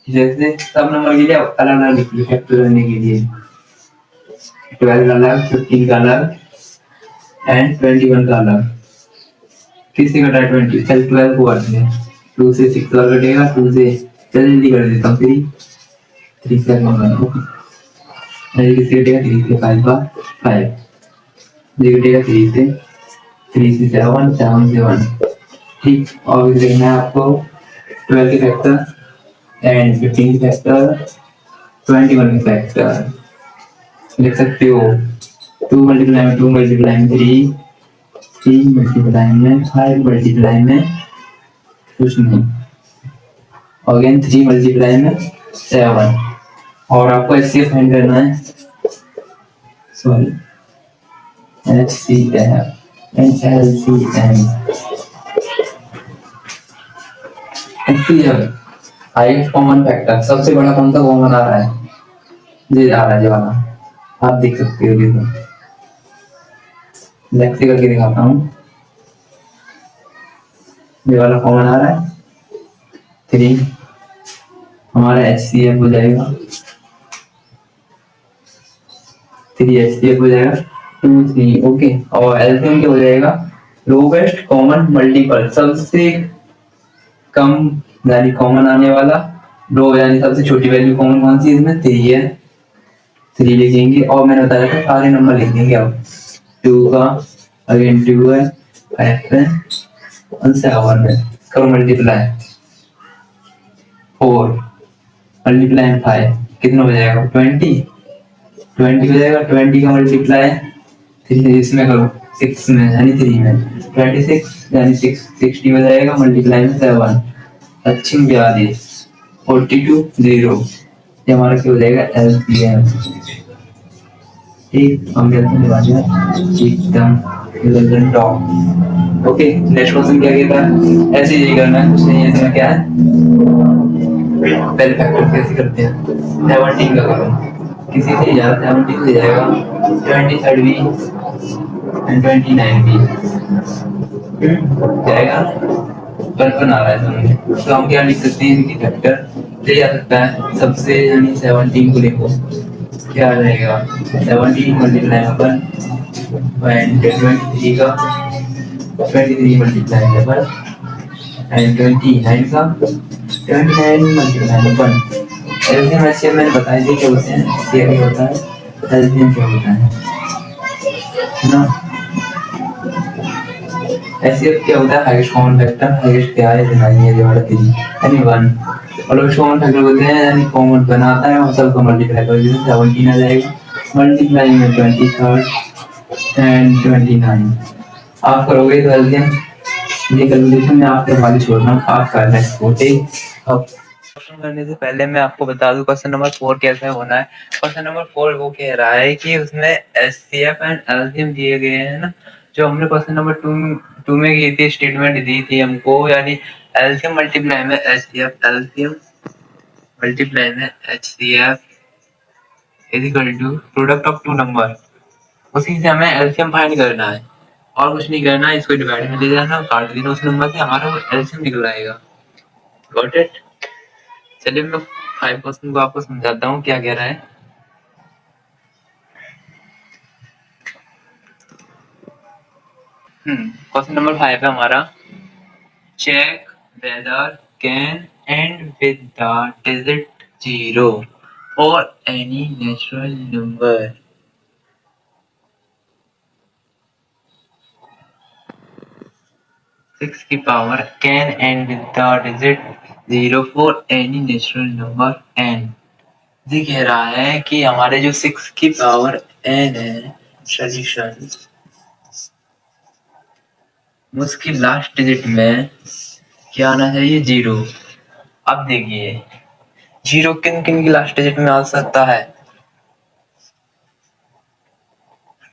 जैसे सब नंबर के लिए अलग अलग लिख लिया फैक्टर करने के लिए, 12 का अलग, 15 का अलग एंड 21 का अलग, किससे कटा है 20, चल 12 को काटते हैं, 2 से 6 का कटेगा, 2 से चल जल्दी कर देता हूँ 3 से किससे कटेगा 3 से 5 का 5, ये कटेगा 3 से 7 7 से 1, ठीक। और देखना है आपको 12 के फैक्टर एंड 15 के फैक्टर 21 के फैक्टर, लिख सकते हो 2 मल्टीप्लाई में 2 मल्टीप्लाई में 3 3 मल्टीप्लाई में 5 मल्टीप्लाई में कुछ नहीं, अगेन 3 मल्टीप्लाई में 7, और आपको ऐसे फाइंड करना है, sorry HCF and LCM, HCF highest common factor, सबसे बड़ा कौन सा कॉमन आ रहा है, ये आ रहा है, ये वाला आप देख सकते हो, देखो लेफ्ट से करके दिखाता हूँ, ये वाला कॉमन आ रहा है 3, हमारा HCF हो जाएगा 3 HCF हो जाएगा 2 3, ओके। और एलसीएम क्या हो जाएगा, लोवेस्ट कॉमन मल्टीपल, सबसे कम यानी कॉमन आने वाला, लो यानी सबसे छोटी वैल्यू कॉमन कौन सी, इसमें 3 है, 3 लिखेंगे, और मैंने बताया था सारे नंबर लिख देंगे, अब 2 का अगेन 2 है, 5 है और 7 है, करो मल्टीप्लाई 4 मल्टीप्लाई 5 कितना हो जाएगा 20 हो जाएगा, 20 का मल्टीप्लाई 3 इसमें करो 6 में यानी 3 में 26 यानी 60 हो जाएगा, मल्टीप्लाई में 7 अच्छी 42 42 0, ये हमारा क्या हो जाएगा एलसीएम, ठीक। हम कहते हैं एकदम टॉप, ओके। नेक्स्ट क्वेश्चन क्या कहता है, ऐसे ही करना है, कुछ नहीं है इसमें, क्या है पहले फैक्टर कैसे करते हैं, 17 का करो, किसी से ज्यादा 17 से जाएगा, 23 भी एंड 29 भी जाएगा, 55 आ रहा है समझे, तो हम क्या लिख सकते हैं, इनकी फैक्टर ले जा सकता है, सबसे यानी 17 को लिखो, क्या आ जाएगा 17 मल्टीप्लाई 1 एंड 23 का 23 मल्टीप्लाई 1 एंड 29 का 29 मल्टीप्लाई 1, एलसीएम एचसीएफ मैंने बताया थी क्या होते हैं, एचसीएफ क्या होता है, एलसीएम क्या होता है ना, एचसीएफ क्या होता है, हाईएस्ट कॉमन फैक्टर, हाईएस्ट क्या है दिखाइए, ये वाला 3 यानी 1, और लोएस्ट कॉमन फैक्टर होते हैं यानी कॉमन बनाता है और सबको मल्टीप्लाई कर देते हैं, 17 आ जाएगा, मल्टीप्लाई में 23 एंड 29 आप करोगे तो एल्सियम ये कैलकुलेशन मैं आपके हवाले छोड़ रहा हूँ, आप कर रहे हैं छोटे। अब क्वेश्चन करने से पहले मैं आपको बता दूं क्वेश्चन नंबर 4 कैसे होना है। क्वेश्चन नंबर 4 वो कह रहा है कि उसमें एचसीएफ एंड एल्सियम दिए गए हैं ना, जो हमने क्वेश्चन नंबर 2 में की थी, स्टेटमेंट दी थी हमको, यानी एल्सियम मल्टीप्लाई में एचसीएफ, एल्सियम मल्टीप्लाई में HCF is equal to product of two number. उसी से हमें एलसीएम फाइंड करना है और कुछ नहीं करना है, इसको डिवाइड में ले जाना, काट देना उस नंबर से, हमारा वो एलसीएम निकल आएगा। Got it. चलिए मैं 5% को आपको समझाता हूँ क्या कह रहा है। क्वेश्चन नंबर 5 है हमारा, check whether can end with the digit 0 for any natural number. 6 की power can end with the digit 0 for any natural number n। ये कह रहा है कि हमारे जो 6 की पावर n है सॉल्यूशन, उसकी लास्ट डिजिट में क्या आना चाहिए? 0। अब देखिए 0 किन किन की लास्ट डिजिट में आ सकता है?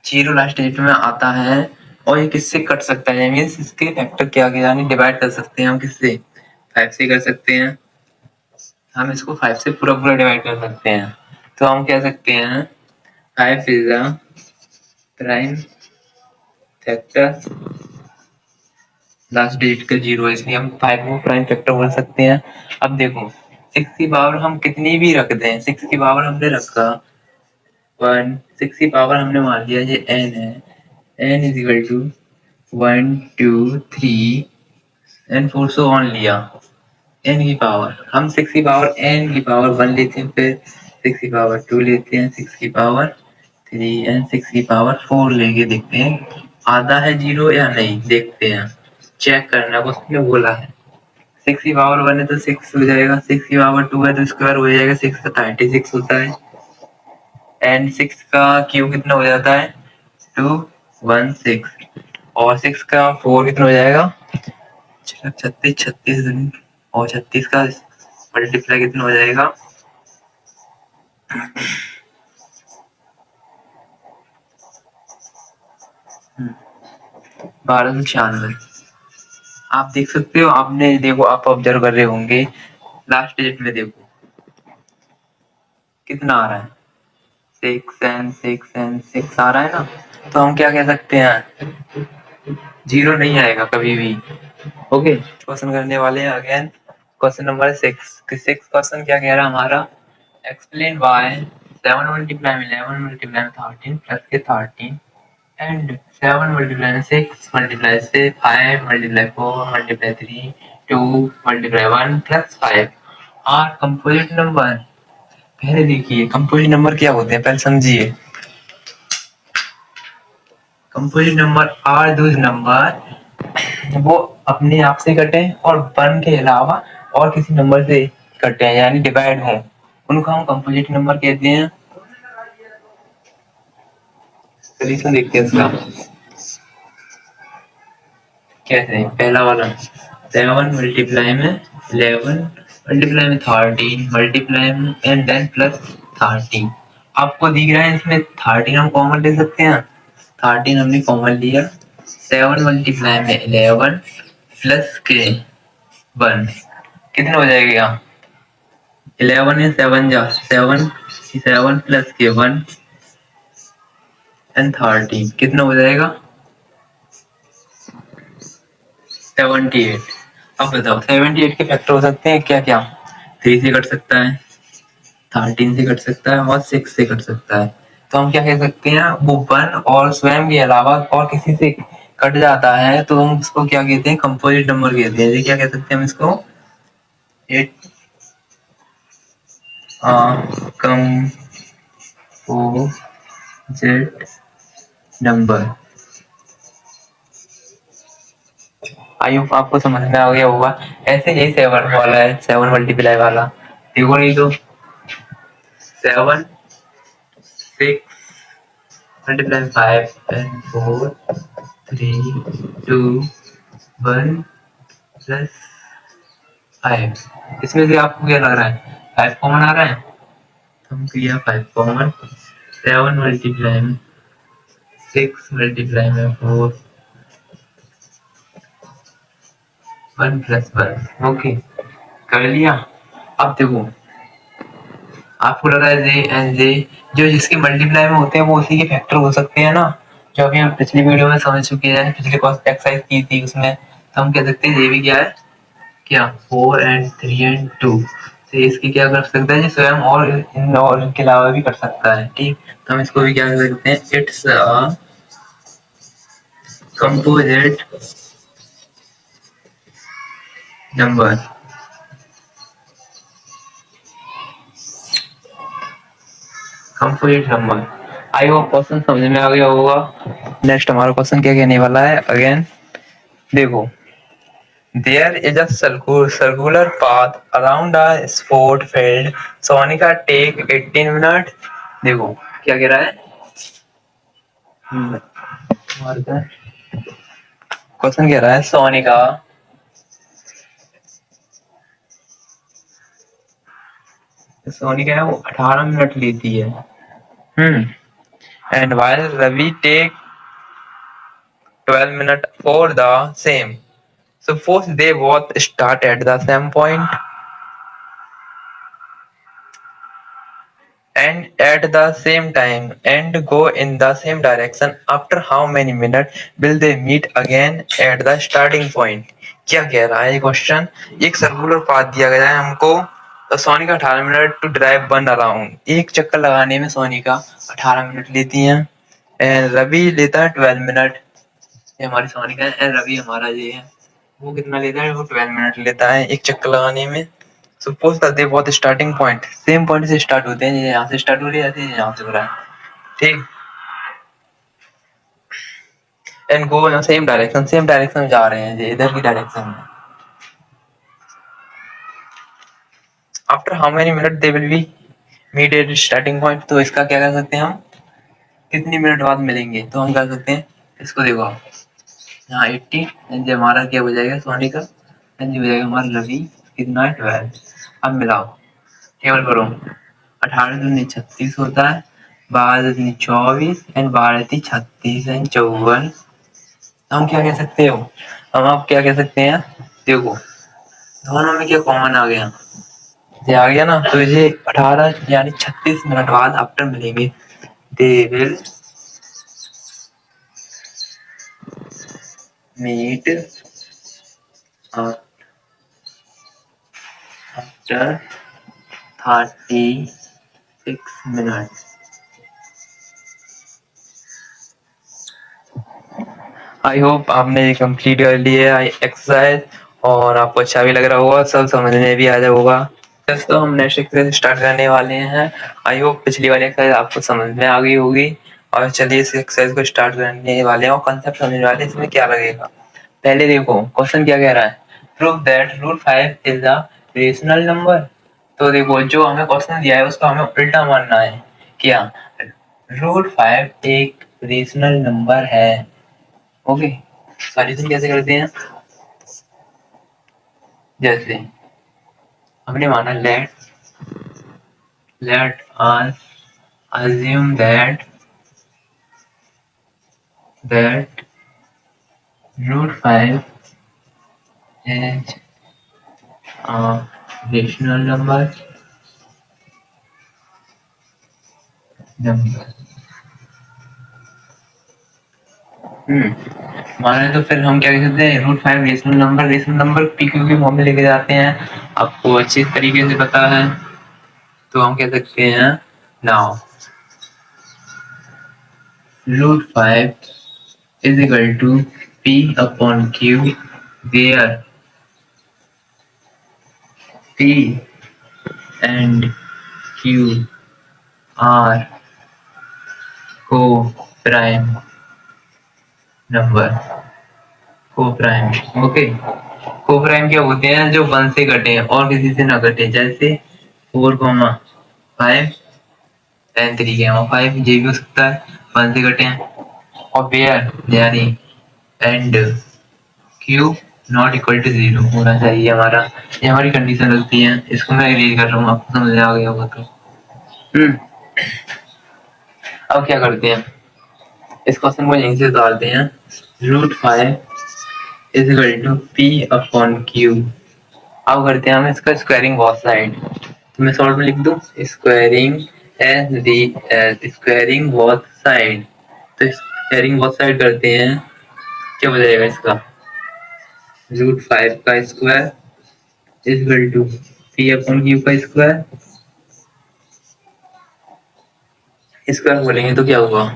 0 लास्ट डिजिट में आता है और ये किससे कट सकता है, मीन्स इसके फैक्टर क्या क्या, यानी डिवाइड कर सकते हैं हम किससे? 5 से कर सकते हैं। हम इसको 5 से पूरा पूरा डिवाइड कर सकते हैं, तो हम कह सकते हैं 5 is a prime factor, last digit का 0 है इसलिए हम 5 को प्राइम फैक्टर बोल सकते हैं। अब देखो 6 की पावर हम कितनी भी रख दें, 6 की पावर हमने रखा 1, 6 की पावर हमने मान लिया ये n है, n is equal to 1 2 3 and 4 so on लिया। n की पावर हम 6 की पावर n की पावर 1 लेते हैं, फिर 6 की पावर 2 लेते हैं, 6 की पावर 3 एंड 6 की पावर 4 लेके देखते हैं आधा है 0 या नहीं, देखते हैं, चेक करना है, उसने बोला है। 6 की पावर 1 है तो 6 हो जाएगा, 6 की पावर 2 है तो स्क्वायर हो जाएगा, 6 का 36 होता है, एंड 6 का क्यूब कितना हो जाता है? 216, और 6 का 4 कितना हो जाएगा? 36, 36 और 36 का मल्टीप्लाई कितना हो जाएगा? 1296। आप देख सकते हो, आपने देखो, आप ऑब्जर्व कर रहे होंगे लास्ट डिजिट में देखो कितना आ रहा है, 6 एंड 6 एंड 6 आ रहा है ना, तो हम क्या कह सकते हैं? 0 नहीं आएगा कभी भी। ओके, क्वेश्चन करने वाले हैं अगेन, क्वेश्चन नंबर 6। क्वेश्चन क्या कह रहा है हमारा, एक्सप्लेन वाई 7 मल्टीप्लाई में 11 मल्टीप्लाई में 13 प्लस के 13 एंड 7 मल्टीप्लाई में 6 मल्टीप्लाई से 5 multiply 4 multiply 3 2 multiply 1 plus 5 are composite number. पहले देखिए कंपोजिट नंबर क्या होते हैं, पहले समझिए। Composite number are those number वो अपने आप से कटे और 1 के अलावा और किसी नंबर से कटे हैं, यानी डिवाइड हो, उनको हम कंपोजिट नंबर कहते हैं। सोल्यूशन देखते हैं इसका कैसे। पहला वाला 7 मल्टीप्लाई में 11 मल्टीप्लाई में 13 मल्टीप्लाई में एंड देन प्लस 13। आपको दिख रहा है इसमें 13 हम कॉमन ले सकते हैं, 13 हमने कॉमन लिया, 7 मल्टीप्लाई में 11 प्लस के 1 कितना हो जाएगा? 11 है 7 जा 7, 7 प्लस के 1 एंड 13 कितना हो जाएगा? 78। अब बताओ 78 के फैक्टर हो सकते हैं क्या क्या? 3 से कट सकता है, 13 से कट सकता है और 6 से कट सकता है। तो हम क्या कह सकते हैं, वो 1 और स्वयं के अलावा और किसी से कट जाता है तो हम उसको क्या कहते हैं? कंपोजिट नंबर कहते हैं। ये क्या कह सकते हैं हम इसको? It composite number. I hope आपको समझ में आ गया होगा। ऐसे यही 7 वाला है, 7 मल्टीप्लाई वाला देखो, नहीं तो 7 6 मल्टीप्लाई 5 एंड 4 3 2 1 प्लस 5। इसमें से आपको क्या लग रहा है? 5 कॉमन आ रहा है, हम किया 5 कॉमन। 7 मल्टीप्लाई में 6 मल्टीप्लाई में 4 1 प्लस 1। ओके, कर लिया। अब देखो, आपको लग रहा है जे एंड जे जो जिसके मल्टीप्लाई में होते हैं वो उसी के फैक्टर हो सकते हैं ना, जो अभी हम पिछली वीडियो में समझ चुके हैं, पिछले एक्सरसाइज की थी उसमें। तो हम कह सकते हैं ये भी क्या है, क्या 4 एंड 3 एंड 2। तो इसकी क्या कर सकता है जी स्वयं, और इनके अलावा भी कर सकता है। ठीक, तो हम इसको भी क्या कर सकते हैं, it's a composite number. Composite number. I hope question समझ में आ गया होगा। नेक्स्ट हमारा क्वेश्चन क्या कहने वाला है, अगेन देखो, there is a circular path around a sport field. Sonika take 18 minutes। देखो क्या कह रहा है, क्वेश्चन कह रहा है सोनिका है वो 18 मिनट लेती है। And while Ravi take 12 minutes for the same, suppose they both start at the same point and at the same time and go in the same direction, after how many minutes will they meet again at the starting point। क्या कह रहा है question, एक circular path दिया गया है हमको, तो Sonika 18 minute to drive 1 around, एक चक्कर लगाने में सोनिका 18 मिनट लेती है, एंड रवि लेता है 12 मिनट। ये हमारी सोनिका है एंड रवि हमारा ये है, वो कितना लेता है, वो 12 मिनट लेता है एक चक्कर लगाने में। Suppose that they both starting point same point से स्टार्ट होते हैं, यहाँ से स्टार्ट हो रही है, यहाँ से हो रहा है। ठीक, एंड गो सेम डायरेक्शन में जा रहे हैं, ये इधर की डायरेक्शन में। After how many minute they will be meet at starting point. तो इसका क्या कर सकते हैं हम, कितनी मिनट बाद मिलेंगे, तो हम कर सकते हैं, इसको देखो आप, यहाँ 80 एंड हमारा क्या हो जाएगा सोनी का, एंड हो जाएगा हमारा रवि कितना 12। अब मिलाओ, केवल करो, 18 दूनी 36 होता है, 12 दूनी 24 एंड 12 36 एंड 54। हम क्या कह सकते हो, हम आप क्या कह सकते हैं, देखो दोनों में क्या कॉमन आ गया, ये आ गया ना, तो ये 18 यानी 36 मिनट बाद आफ्टर मिलेंगे। They will meet after 36 minute. I hope आपने ये कंप्लीट कर लिया है एक्सरसाइज, और आपको अच्छा भी लग रहा होगा, सब समझ में भी आ जाए होगा। तो हम नेक्स्ट एक्सरसाइज स्टार्ट करने वाले हैं। आई होप पिछली वाली एक्सरसाइज आपको समझ में आ गई होगी, और चलिए इस एक्सरसाइज को स्टार्ट करने वाले हैं, और कंसेप्ट समझने वाले हैं इसमें क्या लगेगा। पहले देखो क्वेश्चन क्या कह रहा है, prove that root 5 is a rational number. तो देखो जो हमें क्वेश्चन दिया है उसका हमें उल्टा मानना है, क्या रूट 5 एक रेशनल नंबर है। ओके, सॉल्यूशन कैसे करते हैं, जैसे हमने माना let us assume that root 5 is a rational number माने तो फिर हम क्या कह सकते हैं, root 5 rational number P Q की फॉर्म में लेके जाते हैं, आपको अच्छी तरीके से पता है। तो हम कह सकते हैं now root 5 is equal to P upon Q, where P and Q are co-prime number, co-prime. Okay, co-prime क्या होते हैं, जो 1 से कटे और किसी से ना कटे, जैसे 4, 5 एंड 3, 5 ये भी हो सकता है। वन से कटे हैं, और वेयर यानी and Q not equal to 0 होना चाहिए हमारा, ये हमारी कंडीशन लगती है। इसको मैं रीड कर रहा हूँ, आपको समझ आ गया होगा तो। अब क्या करते हैं, इस क्वेश्चन को यहीं से उतारते हैं। √5 is equal to P upon Q. अब करते हैं हम इसका स्क्वायरिंग बोथ साइड, तो मैं शॉर्ट में लिख दूं squaring S D S squaring both side. तो स्क्वायरिंग बोथ साइड करते हैं, क्या हो जाएगा इसका, √5 का square is equal to P upon Q का स्क्वायर। स्क्वायर बोलेंगे तो क्या हुआ,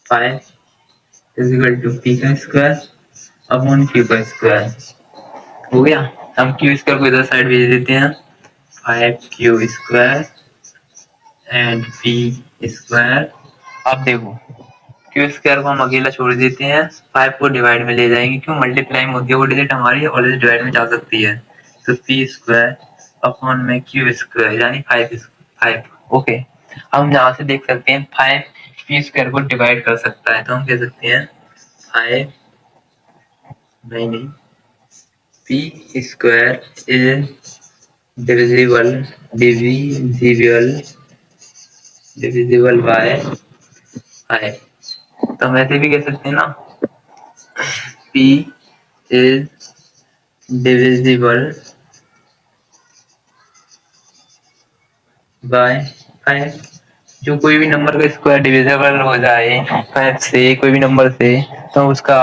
5 इज इक्वल टू पी का स्क्वायर अपॉन क्यू का स्क्वायर। हो गया। हम क्यू स्क्वायर को इधर साइड भेज देते हैं, 5q square and P square. अब देखो क्यू स्क्वायर को हम अकेला छोड़ देते हैं, 5 को डिवाइड में ले जाएंगे, क्यों मल्टीप्लाई में होती है वो डिजिट हमारी ऑलवेज डिवाइड में जा सकती है। तो पी स्क्वायर अपॉन में क्यू स्क्वायर यानी 5। ओके, हम यहाँ से देख सकते हैं 5 पी स्क्वायर को डिवाइड कर सकता है, तो हम कह सकते हैं 5 नहीं P square is divisible divisible divisible by 5। तो हम ऐसे भी कह सकते हैं ना, P is divisible by 5। जो कोई भी नंबर का स्क्वायर डिविजिबल हो जाए 5 से, कोई भी नंबर से, तो उसका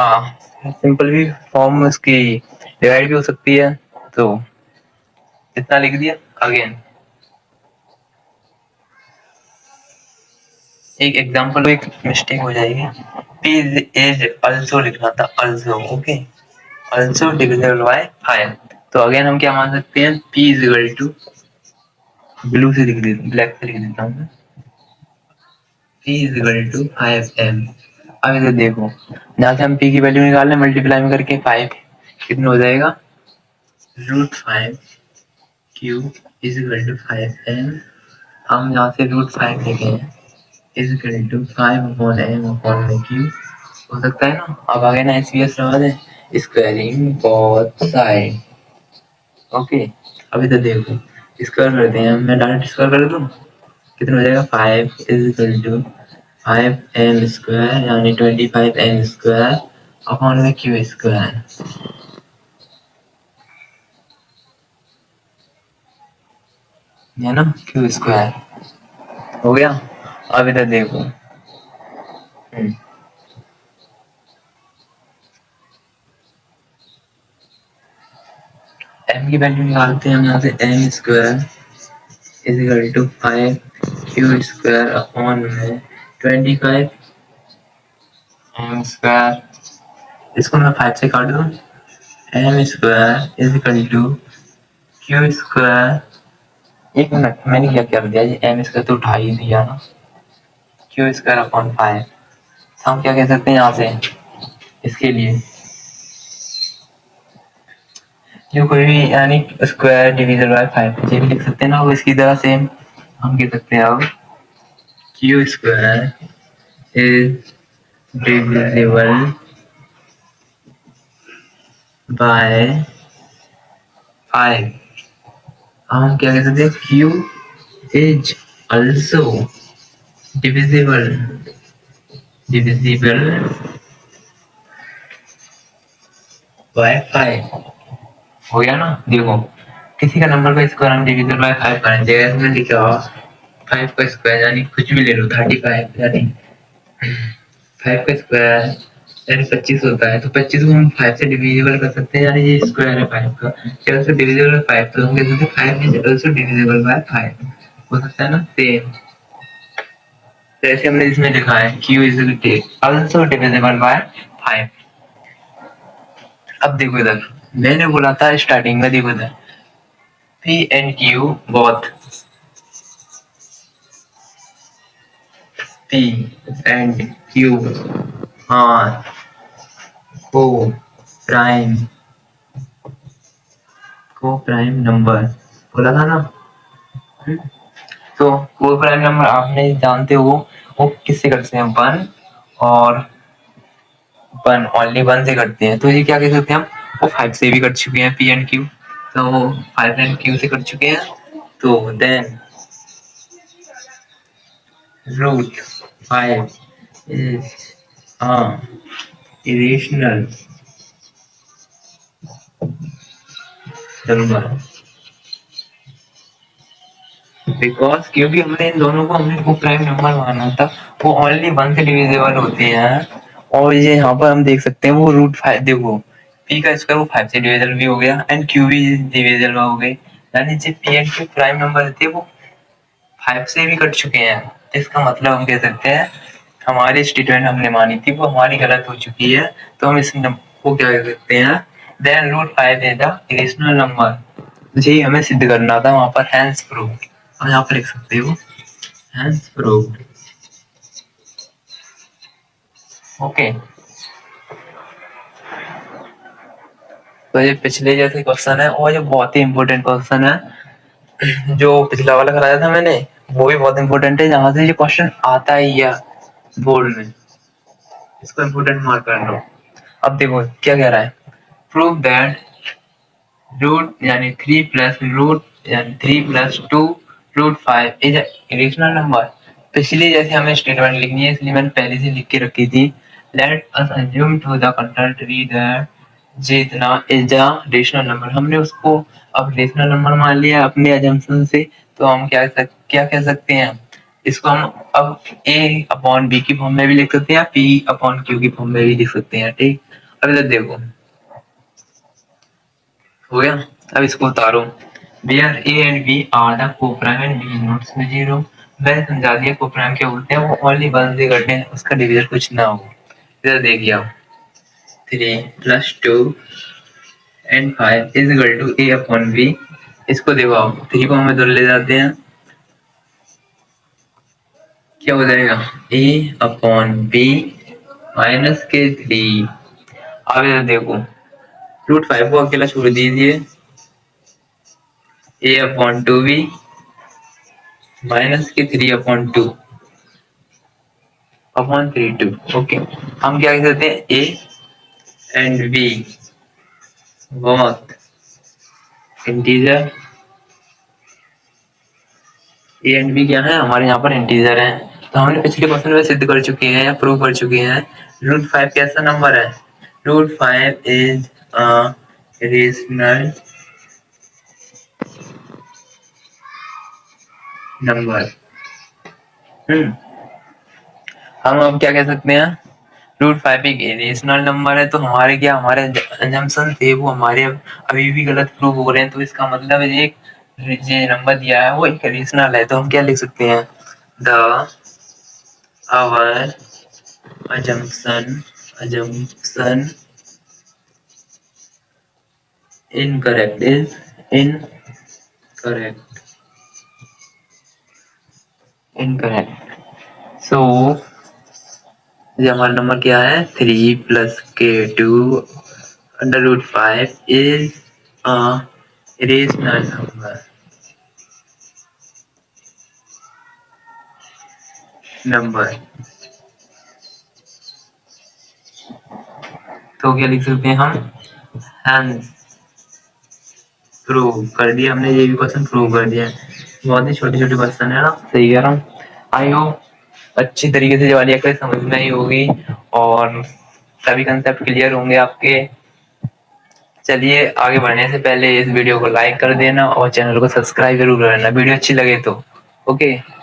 सिंपल भी फॉर्म उसकी डिवाइड भी हो सकती है। तो इतना लिख दिया। अगेन एक एग्जांपल, एक मिस्टेक हो जाएगी, P is also लिखना था also। Okay, also divisible by 5। तो अगेन हम क्या मान सकते हैं, P is equal to blue से लिख देता हूँ, ब्लैक से लिख देता हूँ, P is equal to 5m। अब इधर देखो, जहाँ से हम P की वैल्यू निकाल लें मल्टीप्लाई में करके 5 कितना हो जाएगा, √5 q is equal to 5m। हम यहाँ से √5 लिखे हैं is equal to 5 upon m upon q हो सकता है ना। अब आगे ना एसवीएस लगा दें, स्क्वायरिंग बोथ साइड। ओके, अब इधर देखो स्क्वायर करते हैं, मैं डायरेक्ट स्क्वायर कर दूं, कितना हो जाएगा, 5 is equal to 5m square यानी 25m स्क्वायर अपॉन में क्यू स्क्वायर। है ना, क्यू स्क्वायर हो गया। अब इधर देखो, m की वैल्यू निकालते हैं हम यहाँ से, m square is equal to 5q square upon में 25m स्क्वायर। इसको मैं 5 से काट दूं, m square is equal to q square. एक मिनट, मैंने क्या कर दिया जी, m स्क्वायर तो उठा ही दिया ना, q स्क्वायर अपॉन 5। हम क्या कह सकते हैं यहाँ से इसके लिए, जो कोई भी यानी स्क्वायर डिविजन बाय 5 ये भी लिख सकते हैं ना, वो इसकी तरह सेम हम कह सकते हैं। अब q square is divisible by 5। हम क्या कह सकते हैं, q is also divisible by 5। हो गया ना। देखो किसी का नंबर का स्क्वायर हम डिविजन बाय 5 करें, जगह में लिखा हो 5 का स्क्वायर यानी कुछ भी ले लो, 35 यानी 5 का स्क्वायर यानी 25 होता है, तो 25 को हम 5 से डिविजिबल कर सकते हैं, यानी ये स्क्वायर है 5 का, क्या उससे डिविजिबल बाय 5, तो हम कह सकते हैं 5 इज आल्सो डिविजिबल बाय 5। हो सकता है ना सेम, जैसे हमने इसमें लिखा है q is also divisible by 5। अब देखो इधर, मैंने बोला था स्टार्टिंग में, देखो इधर P and Q both, P and Q are co-prime number, बोला था ना। तो कोई प्राइम नंबर आपने जानते हो वो किससे करते हैं, वन और वन, ओनली वन से करते हैं। तो ये क्या कह सकते हैं हम, वो फाइव से भी कर चुके हैं, पी एंड क्यू, तो फाइव एंड क्यू से कर चुके हैं। तो then root five is irrational number, because क्योंकि हमने इन दोनों को हमने को प्राइम नंबर माना था, वो ओनली वन से डिविजिबल होते हैं। और ये यहाँ पर हम देख सकते हैं वो रूट फाइव, देखो पी का स्क्वायर वो फाइव से डिविजिबल भी हो गया एंड क्यू भी डिविजिबल हो गए, यानी जो P and Q prime number थे वो फाइव से भी कट चुके हैं। इसका मतलब हम कह सकते हैं हमारी स्टेटमेंट हमने मानी थी वो हमारी गलत हो चुकी है। तो हम इस को क्या कह सकते हैं, then root five is the irrational number, जी हमें सिद्ध करना था वहां पर, हैंस प्रूव्ड। और यहाँ पर लिख सकते हो हैंस प्रूव्ड। ओके, तो ये पिछले जैसे क्वेश्चन है और ये बहुत ही इंपॉर्टेंट क्वेश्चन है। जो पिछला वाला कराया था मैंने वो भी बहुत इंपॉर्टेंट है, जहाँ से ये क्वेश्चन आता ही है बोर्ड में, इसको इंपॉर्टेंट मार्क कर लो। अब देखो क्या कह रहा है, प्रूव दैट रूट यानी थ्री प्लस रूट यानी three plus two root five is irrational number. पिछली जैसे हमें स्टेटमेंट लिखनी है इसलिए मैंने पहले से लिख के रखी थी। Let us assume to the contrary that जितना इज अ रेशनल नंबर, हमने उसको अब रेशनल नंबर मान लिया अपने अजम्पशन से। तो हम क्या कह सकते हैं, इसको हम अब ए अपॉन बी की फॉर्म में भी लिख सकते हैं, पी अपॉन क्यू की फॉर्म में भी लिख सकते हैं। ठीक, अब इधर देखो हो गया। अब इसको उतारो, where A and B are the coprime and B not zero. मैंने समझा दिया कोप्राइम क्या बोलते हैं, वो ओनली वन से करते हैं, उसका डिवीजन कुछ ना हो। इधर देखिए आप, three plus two and five is equal to A upon B. इसको देखो आप, थ्री को हमें दूर ले जाते हैं, क्या हो जाएगा ए अपॉन बी माइनस के थ्री। अब इधर देखो रूट फाइव को अकेला छोड़ दीजिए, A upon two B minus के three upon two upon three two. Okay, हम क्या कह सकते हैं, A and B both integer, ए एंड बी क्या है हमारे यहाँ पर इंटीजर है। तो हमने पिछले क्वेश्चन में सिद्ध कर चुके हैं या प्रूव कर चुके हैं रूट फाइव कैसा नंबर है, root five is a rational number. हम अब क्या कह सकते हैं, रूट फाइव एक रेशनल नंबर है। तो हमारे क्या हमारे assumption थे वो हमारे अभी भी गलत प्रूव हो रहे हैं। तो इसका मतलब एक जो नंबर दिया है वो एक रेशनल है। तो हम क्या लिख सकते हैं, the our assumption incorrect is incorrect। So ये हमारा नंबर क्या है, थ्री प्लस के two under root five is a rational number. तो क्या लिख सकते हैं हम, हैंस प्रूव कर दिया हमने, ये भी क्वेश्चन प्रूव कर दिया। बहुत ही छोटे छोटे क्वेश्चन है ना, सही कह रहा हूँ। आई होप अच्छी तरीके से जवाब लिया समझ में आई होगी और सभी कंसेप्ट क्लियर होंगे आपके। चलिए आगे बढ़ने से पहले इस वीडियो को लाइक कर देना और चैनल को सब्सक्राइब जरूर कर लेना, वीडियो अच्छी लगे तो। ओके।